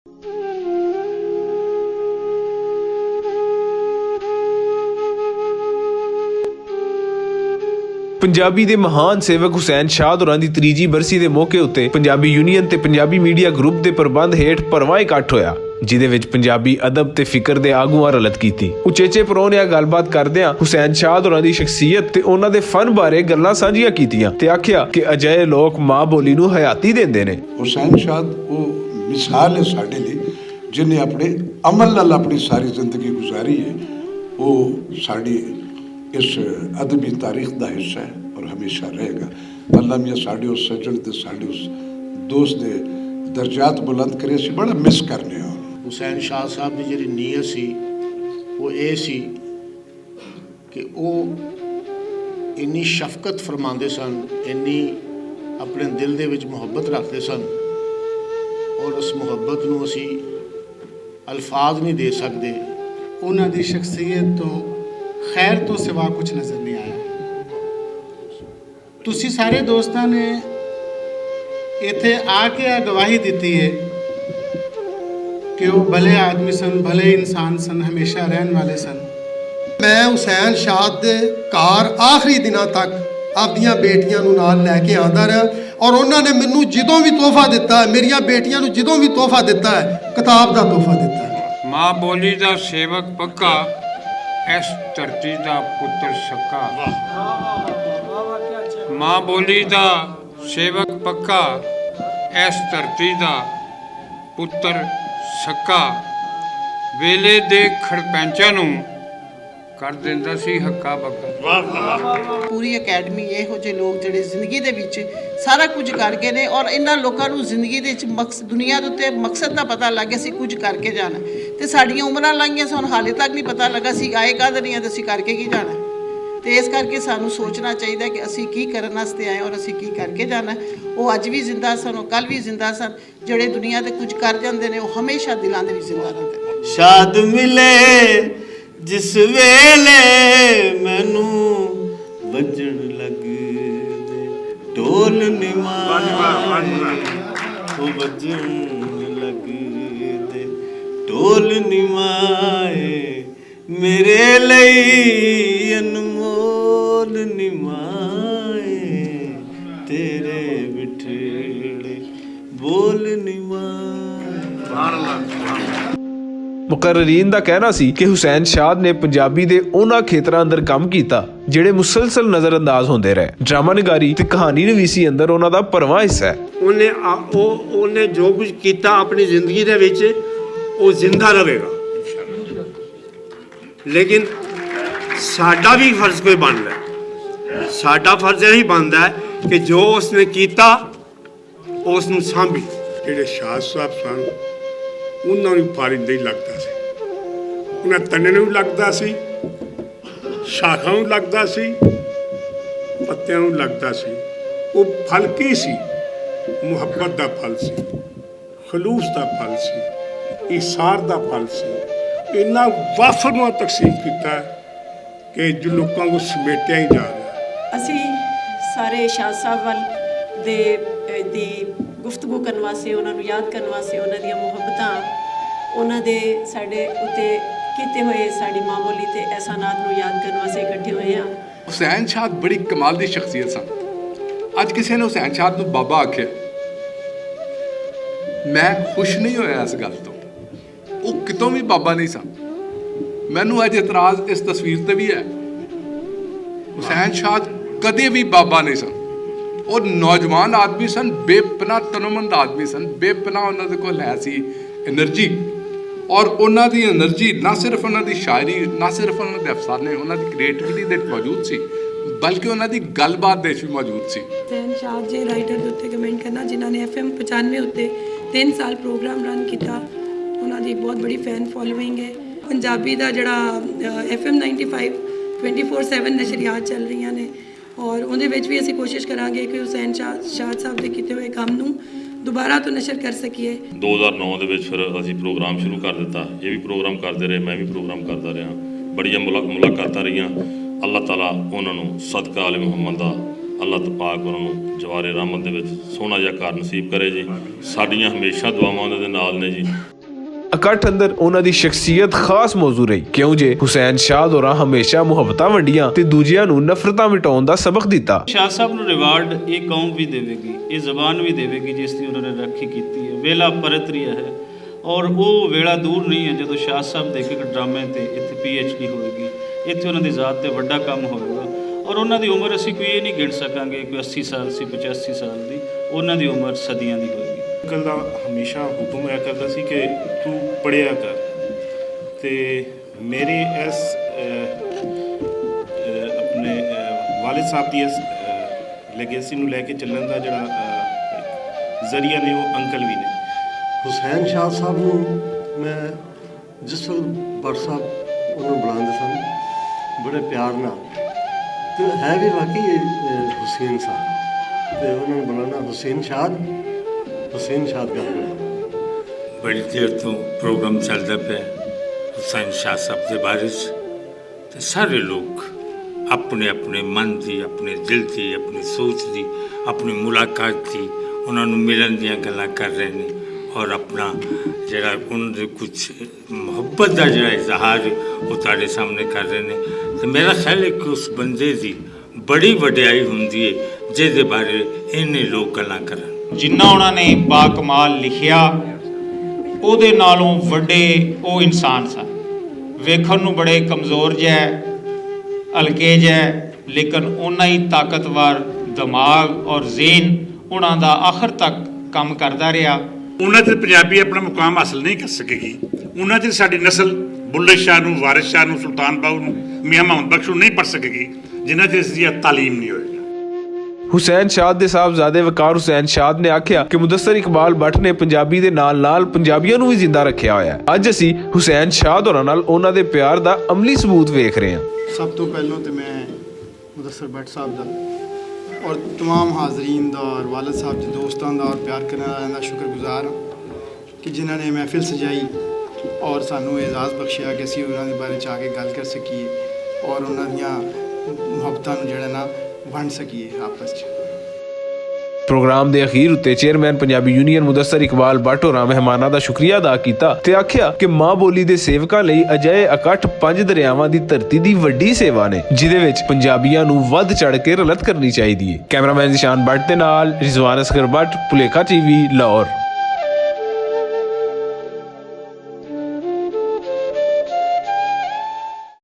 पंजाबी दे महान सेवक हुसैन शाह होरां दी त्रीजी बरसी दे मौके उत्ते पंजाबी यूनियन ते पंजाबी मीडिया ग्रुप दे प्रबंध हेठ भरवां इकट्ठ होया, जिहदे विच पंजाबी अदब ते फिकर दे आगूआं रलत कीती। उचेचे परौनिया गलबात करदिआं हुसैन शाह होरां दी शख्सियत ते उन्हां दे फन बारे गल्लां सांझियां कीतियां ते आखिया कि अजਿਹੇ लोक मां बोली नूं हयाती देंदे ने। हुसैन शाह वो मिसाल है साडे लई, जिन्हें अपने अमल नाल अपनी सारी जिंदगी गुजारी है। वो साडी इस अदबी तारीख का हिस्सा है और हमेशा रहेगा। अल्लाह मियाँ साढ़े उस सज्जन ते साढ़े उस दोस्त दे दर्जात बुलंद करे, असीं बड़ा मिस करने हो। हुसैन शाह साहब की जी नीयत सी वो ये सी कि वो इन्नी शफकत फरमाते सन, इन्नी अपने दिल दे विच मुहब्बत रखते सन और उस मुहब्बत नूं असीं अल्फाज नहीं दे सकते। उन्हां दी शख्सियत तो खैर तो सिवा कुछ नज़र नहीं आया। तुसी सारे दोस्तों ने इत्थे आके आ गवाही दी है कि वो भले आदमी सन, भले इंसान सन, हमेशा रहने वाले सन। मैं हुसैन शाह दे घर आखिरी दिनों तक आपदियां बेटियां नूं नाल लैके आंदा रहा और उन्होंने मैनू जदों भी तोहफा दिता है, मेरिया बेटियां नूं जदों भी तोहफा दिता है, किताब का तोहफा दिता है। माँ बोली दा सेवक पक्का, इस धरती दा पुत्र सक्का। माँ बोली दा सेवक पक्का, इस धरती दा पुत्र सक्का। वेले दे खड़पैंचां नूं कर दिंदा सी हक्का बक्का। पूरी अकैडमी ਇਹੋ ਜਿਹੇ ਲੋਕ ਜਿਹੜੇ ਜ਼ਿੰਦਗੀ ਦੇ ਵਿੱਚ ਸਾਰਾ ਕੁਝ ਕਰ ਗਏ ਨੇ ਔਰ ਇਹਨਾਂ ਲੋਕਾਂ ਨੂੰ ਜ਼ਿੰਦਗੀ ਦੇ ਵਿੱਚ ਮਕਸਦ ਦੁਨੀਆ ਦੇ ਉੱਤੇ ਮਕਸਦ ਦਾ ਪਤਾ ਲੱਗ ਗਿਆ ਸੀ, ਕੁਝ ਕਰਕੇ ਜਾਣਾ। ਤੇ ਸਾਡੀਆਂ ਉਮਰਾਂ ਲੰਘੀਆਂ, ਸਾਨੂੰ ਹਾਲੇ ਤੱਕ ਨਹੀਂ ਪਤਾ ਲੱਗਾ ਸੀ ਆਏ ਕਾਹਦੇ ਨਹੀਂ ਆ ਤੇ ਅਸੀਂ ਕਰਕੇ ਕੀ ਜਾਣਾ। ਤੇ ਇਸ ਕਰਕੇ ਸਾਨੂੰ ਸੋਚਣਾ ਚਾਹੀਦਾ ਕਿ ਅਸੀਂ ਕੀ ਕਰਨ ਵਾਸਤੇ ਆਏ ਔਰ ਅਸੀਂ ਕੀ ਕਰਕੇ ਜਾਣਾ। ਉਹ ਅੱਜ ਵੀ ਜ਼ਿੰਦਾ ਸਨ, ਉਹ ਕੱਲ ਵੀ ਜ਼ਿੰਦਾ ਸਨ। ਜਿਹੜੇ ਦੁਨੀਆ ਤੇ ਕੁਝ ਕਰ ਜਾਂਦੇ ਨੇ ਉਹ ਹਮੇਸ਼ਾ ਦਿਲਾਂ ਦੇ ਵਿੱਚ ਜ਼ਿੰਦਾ ਰਹਿੰਦੇ ਨੇ। शाद मिले जिस वेले मैनू बजन लग दे ढोल निमाए, ओ बजन लग दे ढोल निमाए, मेरे लई अनमोल निमाए, तेरे बिठड़े बोल निमाए। मुकर्रीन दा कहना सी कि हुसैन शाह ने पंजाबी दे उन्हां खेतरां अंदर काम कीता ਜਿਹੜੇ ਮੁਸਲਸਲ ਨਜ਼ਰअंदाज ਹੁੰਦੇ ਰਹੇ। ਡਰਾਮਾ ਨਿਗਾਰੀ ਤੇ ਕਹਾਣੀ ਨਵੀਸੀ ਅੰਦਰ ਉਹਨਾਂ ਦਾ ਭਰਵਾਂ ਹਿੱਸਾ ਹੈ। ਉਹਨੇ ਜੋ ਕੁਝ ਕੀਤਾ ਆਪਣੀ ਜ਼ਿੰਦਗੀ ਦੇ ਵਿੱਚ ਉਹ ਜ਼ਿੰਦਾ ਰਹੇਗਾ। ਲੇਕਿਨ ਸਾਡਾ ਵੀ ਫਰਜ਼ ਕੋਈ ਬਣਦਾ ਹੈ। ਸਾਡਾ ਫਰਜ਼ ਇਹੀ ਬਣਦਾ ਹੈ ਕਿ ਜੋ ਉਸਨੇ ਕੀਤਾ ਉਸ ਨੂੰ ਸਾਂਭੀ। ਜਿਹੜੇ शाह साहब सन ਉਹਨਾਂ ਨੂੰ ਪਾਰੀ ਨਹੀਂ ਲੱਗਦਾ ਸੀ, ਉਹਨਾਂ ਤਣੇ ਨੂੰ ਲੱਗਦਾ ਸੀ, ਸ਼ਾਖਾਂ ਨੂੰ ਲੱਗਦਾ ਸੀ, ਪੱਤਿਆਂ ਨੂੰ ਲੱਗਦਾ ਸੀ। ਉਹ ਫਲ ਕੀ ਸੀ? ਮੁਹੱਬਤ ਦਾ ਫਲ ਸੀ, ਖਲੂਸ ਦਾ ਫਲ ਸੀ, ਇਸਾਰ ਦਾ ਫਲ ਸੀ। ਇੰਨਾ ਵਾਫਰ ਨੂੰ ਤਕਸੀਮ ਕੀਤਾ ਕਿ ਜੋ ਲੋਕਾਂ ਨੂੰ ਸਮੇਟਿਆ ਹੀ ਜਾ ਰਿਹਾ। ਅਸੀਂ ਸਾਰੇ ਸ਼ਾਹ ਸਾਹਿਬ ਵੱਲ ਦੀ ਗੁਫ਼ਤਗੂ ਕਰਨ ਵਾਸਤੇ, ਉਹਨਾਂ ਨੂੰ ਯਾਦ ਕਰਨ ਵਾਸਤੇ, ਉਹਨਾਂ ਦੀਆਂ ਮੁਹੱਬਤਾਂ, ਉਹਨਾਂ ਦੇ ਸਾਡੇ ਉੱਤੇ ਕੀਤੇ ਹੋਏ ਸਾਡੀ ਮਾਂ ਬੋਲੀ ਤੇ ਅਹਿਸਾਨਾਤ ਨੂੰ ਯਾਦ ਕਰਨ ਵਾਸਤੇ ਇਕੱਠੇ ਹੋਏ ਹਾਂ। हुसैन शाह बड़ी कमाल की शख्सियत सन। अज किसी ने हुसैन शाह को बाबा आख्या, मैं खुश नहीं होया इस गल तो। वो कितों भी बाबा नहीं सन। मैनू अज इतराज इस तस्वीर से भी है। हुसैन शाह कदे भी बाबा नहीं सन। और नौजवान आदमी सन, बेपनाह तनोमंद आदमी सन, बेपनाह उन्होंने कोल है सी एनर्जी। और उन्होंने एनर्जी ना सिर्फ उन्होंने शायरी, ना सिर्फ उन्होंने अफसाने, उन्होंने क्रिएटिविटी मौजूद सी, बल्कि उन्होंने गलबात भी मौजूद सी। हुसैन शाह जे राइटर के उत्ते कमेंट करना, जिन्होंने FM 95 उत्ते 3 साल प्रोग्राम रन किया, उन्होंने एक बहुत बड़ी फैन फॉलोइंग है। पंजाबी का जोड़ा FM 95 24/7 नशरियात चल रही ने और उहदे भी असी कोशिश करांगे कि हुसैन शाह साहब के किए हुए काम नूं दोबारा तो नशर कर सकीए। 2009 ਦੇ ਵਿੱਚ ਫਿਰ ਅਸੀਂ ਪ੍ਰੋਗਰਾਮ ਸ਼ੁਰੂ ਕਰ ਦਿੱਤਾ। ਇਹ ਵੀ ਪ੍ਰੋਗਰਾਮ ਕਰਦੇ ਰਹੇ, ਮੈਂ ਵੀ ਪ੍ਰੋਗਰਾਮ ਕਰਦਾ ਰਿਹਾ। ਬੜੀਆਂ ਮੁਲਾਕਾਤਾਂ ਰਹੀਆਂ। ਅੱਲਾਹ ਤਾਲਾ ਉਹਨਾਂ ਨੂੰ ਸਦਕਾ ਆਲੇ ਮੁਹੰਮਦ ਦਾ ਅੱਲਾਹ ਤਪਾਕ ਉਹਨਾਂ ਨੂੰ ਜਵਾਰੇ ਰਹਿਮਤ ਦੇ ਵਿੱਚ ਸੋਹਣਾ ਜਿਹਾ ਘਰ ਨਸੀਬ ਕਰੇ ਜੀ। ਸਾਡੀਆਂ ਹਮੇਸ਼ਾ ਦੁਆਵਾਂ ਉਹਨਾਂ ਦੇ ਨਾਲ ਨੇ ਜੀ। ਇਕੱਠ ਅੰਦਰ ਉਹਨਾਂ ਦੀ ਸ਼ਖਸੀਅਤ ਖਾਸ ਮੌਜੂ ਰਹੀ, ਕਿਉਂ ਜੇ ਹੁਸੈਨ ਸ਼ਾਹ ਹੋਰਾਂ ਹਮੇਸ਼ਾ ਮੁਹੱਬਤਾਂ ਵੰਡੀਆਂ ਤੇ ਦੂਜਿਆਂ ਨੂੰ ਨਫ਼ਰਤਾਂ ਮਿਟਾਉਣ ਦਾ ਸਬਕ ਦਿੱਤਾ। ਸ਼ਾਹ ਸਾਹਿਬ ਨੂੰ ਰਿਵਾਰਡ ਇਹ ਕੌਮ ਵੀ ਦੇਵੇਗੀ, ਇਹ ਜ਼ਬਾਨ ਵੀ ਦੇਵੇਗੀ ਜਿਸ ਦੀ ਉਹਨਾਂ ਨੇ ਰਾਖੀ ਕੀਤੀ ਹੈ। ਵੇਲਾ ਪਰਤ ਰਿਹਾ ਹੈ ਔਰ ਉਹ ਵੇਲਾ ਦੂਰ ਨਹੀਂ ਹੈ ਜਦੋਂ ਸ਼ਾਹ ਸਾਹਿਬ ਦੇ ਇੱਕ ਡਰਾਮੇ ਤੇ ਇੱਥੇ PhD ਹੋਏਗੀ, ਇੱਥੇ ਉਹਨਾਂ ਦੀ ਜ਼ਾਤ ਤੇ ਵੱਡਾ ਕੰਮ ਹੋਵੇਗਾ। ਔਰ ਉਹਨਾਂ ਦੀ ਉਮਰ ਅਸੀਂ ਕੋਈ ਇਹ ਨਹੀਂ ਗਿਣ ਸਕਾਂਗੇ ਕੋਈ 80 ਸਾਲ ਸੀ 85 ਸਾਲ ਦੀ, ਉਹਨਾਂ ਦੀ ਉਮਰ ਸਦੀਆਂ ਦੀ ਹੋਏਗੀ। ਅੰਕਲ ਦਾ ਹਮੇਸ਼ਾ ਹੁਕਮ ਇਹ ਕਰਦਾ ਸੀ ਕਿ ਤੂੰ ਪੜ੍ਹਿਆ ਕਰ, ਤੇ ਮੇਰੇ ਇਸ ਆਪਣੇ ਵਾਲਿਦ ਸਾਹਿਬ ਦੀ ਇਸ ਲੈਗੇਸੀ ਨੂੰ ਲੈ ਕੇ ਚੱਲਣ ਦਾ ਜਿਹੜਾ ਜ਼ਰੀਆ ਨੇ ਉਹ ਅੰਕਲ ਵੀ ਨੇ। ਹੁਸੈਨ ਸ਼ਾਹ ਸਾਹਿਬ ਨੂੰ ਮੈਂ ਜਿਸ ਵਕਤ ਭੱਟ ਸਾਹਿਬ ਉਹਨੂੰ ਬੁਲਾਉਂਦੇ ਸਨ ਬੜੇ ਪਿਆਰ ਨਾਲ, ਤੇ ਹੈ ਵੀ ਵਾਕਈ ਹੁਸੈਨ ਸਾਹਿਬ, ਤੇ ਉਹਨਾਂ ਨੂੰ ਬੁਲਾਉਣਾ ਹੁਸੈਨ ਸ਼ਾਹ ਗੱਲ ਬੜੀ ਦੇਰ ਤੋਂ ਪ੍ਰੋਗਰਾਮ ਚੱਲਦਾ ਪਿਆ ਹੁਸੈਨ ਸ਼ਾਹ ਸਾਹਿਬ ਦੇ ਬਾਰੇ 'ਚ, ਤੇ ਸਾਰੇ ਲੋਕ ਆਪਣੇ ਆਪਣੇ ਮਨ ਦੀ, ਆਪਣੇ ਦਿਲ ਦੀ, ਆਪਣੀ ਸੋਚ ਦੀ, ਆਪਣੀ ਮੁਲਾਕਾਤ ਦੀ, ਉਹਨਾਂ ਨੂੰ ਮਿਲਣ ਦੀਆਂ ਗੱਲਾਂ ਕਰ ਰਹੇ ਨੇ ਔਰ ਆਪਣਾ ਜਿਹੜਾ ਉਹਨਾਂ ਦੇ ਕੁਝ ਮੁਹੱਬਤ ਦਾ ਜਿਹੜਾ ਇਜ਼ਹਾਰ ਉਹ ਤੁਹਾਡੇ ਸਾਹਮਣੇ ਕਰ ਰਹੇ ਨੇ। ਤੇ ਮੇਰਾ ਖਿਆਲ ਹੈ ਕਿ ਉਸ ਬੰਦੇ ਦੀ ਬੜੀ ਵਡਿਆਈ ਹੁੰਦੀ ਹੈ ਜਿਹਦੇ ਬਾਰੇ ਇੰਨੇ ਲੋਕ ਗੱਲਾਂ ਕਰਨ। ਜਿੰਨਾ ਉਹਨਾਂ ਨੇ ਬਾਕਮਾਲ ਲਿਖਿਆ ਉਹਦੇ ਨਾਲੋਂ ਵੱਡੇ ਉਹ ਇਨਸਾਨ ਸਨ। ਵੇਖਣ ਨੂੰ ਬੜੇ ਕਮਜ਼ੋਰ ਜਿਹਾ, ਹਲਕੇ ਜਿਹਾ, ਲੇਕਿਨ ਉਹਨਾਂ ਹੀ ਤਾਕਤਵਰ ਦਿਮਾਗ ਔਰ ਜ਼ੇਨ ਉਹਨਾਂ ਦਾ ਆਖਰ ਤੱਕ ਕੰਮ ਕਰਦਾ ਰਿਹਾ। ਉਹਨਾਂ 'ਚ ਪੰਜਾਬੀ ਆਪਣਾ ਮੁਕਾਮ ਹਾਸਲ ਨਹੀਂ ਕਰ ਸਕੇਗੀ, ਉਹਨਾਂ 'ਚ ਸਾਡੀ ਨਸਲ ਬੁੱਲੇ ਸ਼ਾਹ ਨੂੰ, ਵਾਰਿਸ ਸ਼ਾਹ ਨੂੰ, ਸੁਲਤਾਨ ਬਾਹੂ ਨੂੰ, ਮੀਆਂ ਮੁਹੰਮਦ ਬਖਸ਼ ਨੂੰ ਨਹੀਂ ਪੜ੍ਹ ਸਕੇਗੀ ਜਿਨ੍ਹਾਂ 'ਚ ਇਸ ਦੀ ਤਾਲੀਮ ਨਹੀਂ ਹੋਏਗੀ। ਹੁਸੈਨ ਸ਼ਾਹ ਦੇ ਸਾਹਿਬਜ਼ਾਦੇ ਵਕਾਰ ਹੁਸੈਨ ਸ਼ਾਹ ਨੇ ਆਖਿਆ ਕਿ ਮੁਦੱਸਰ ਇਕਬਾਲ ਭੱਟ ਨੇ ਪੰਜਾਬੀ ਦੇ ਨਾਲ-ਨਾਲ ਪੰਜਾਬੀਆਂ ਨੂੰ ਵੀ ਜ਼ਿੰਦਾ ਰੱਖਿਆ ਹੋਇਆ ਹੈ। ਅੱਜ ਅਸੀਂ ਹੁਸੈਨ ਸ਼ਾਹ ਹੋਰਾਂ ਨਾਲ ਉਹਨਾਂ ਦੇ ਪਿਆਰ ਦਾ ਅਮਲੀ ਸਬੂਤ ਵੇਖ ਰਹੇ ਹਾਂ। ਸਭ ਤੋਂ ਪਹਿਲਾਂ ਤੇ ਮੈਂ ਮੁਦੱਸਰ ਭੱਟ ਸਾਹਿਬ ਦਾ ਔਰ तमाम ਹਾਜ਼ਰੀਨ ਦਾ ਔਰ ਵਾਲਿਦ ਸਾਹਿਬ ਦੇ ਦੋਸਤਾਂ ਦਾ ਔਰ ਪਿਆਰ ਕਰਨ ਵਾਲਿਆਂ ਦਾ ਸ਼ੁਕਰਗੁਜ਼ਾਰ ਹਾਂ ਕਿ ਜਿਨ੍ਹਾਂ ਨੇ ਮਹਿਫਿਲ ਸਜਾਈ ਔਰ ਸਾਨੂੰ ਇਜਾਜ਼ਤ ਬਖਸ਼ਿਆ ਕਿ ਅਸੀਂ ਉਹਨਾਂ ਦੇ ਬਾਰੇ 'ਚ ਆ ਕੇ ਗੱਲ ਕਰ ਸਕੀਏ ਔਰ ਉਹਨਾਂ ਦੀਆਂ ਮੁਹੱਬਤਾਂ ਨੂੰ ਜਿਹੜਾ ਨਾ ਵੰਡ ਸਕੀਏ ਆਪਸ 'ਚ। ਪ੍ਰੋਗਰਾਮ ਦੇ ਅਖੀਰ ਉੱਤੇ ਚੇਅਰਮੈਨ ਪੰਜਾਬੀ ਯੂਨੀਅਨ ਮੁਦੱਸਰ ਇਕਬਾਲ ਭੱਟ ਹੋਰਾਂ ਮਹਿਮਾਨਾਂ ਦਾ ਸ਼ੁਕਰੀਆ ਅਦਾ ਕੀਤਾ ਤੇ ਆਖਿਆ ਕਿ ਮਾਂ ਬੋਲੀ ਦੇ ਸੇਵਕਾਂ ਲਈ ਅਜਿਹੇ ਇਕੱਠ 5 ਦਰਿਆਵਾਂ ਦੀ ਧਰਤੀ ਦੀ ਵੱਡੀ ਸੇਵਾ ਨੇ ਜਿਹਦੇ ਵਿੱਚ ਪੰਜਾਬੀਆਂ ਨੂੰ ਵੱਧ ਚੜ ਕੇ ਰਲਤ ਕਰਨੀ ਚਾਹੀਦੀ ਹੈ। ਕੈਮਰਾਮੈਨ ਨਿਸ਼ਾਨ ਭੱਟ ਦੇ ਨਾਲ ਰਿਜ਼ਵਾਨ ਅਸਗਰ ਭੱਟ, ਭੁਲੇਖਾ TV, ਲਾਹੌਰ।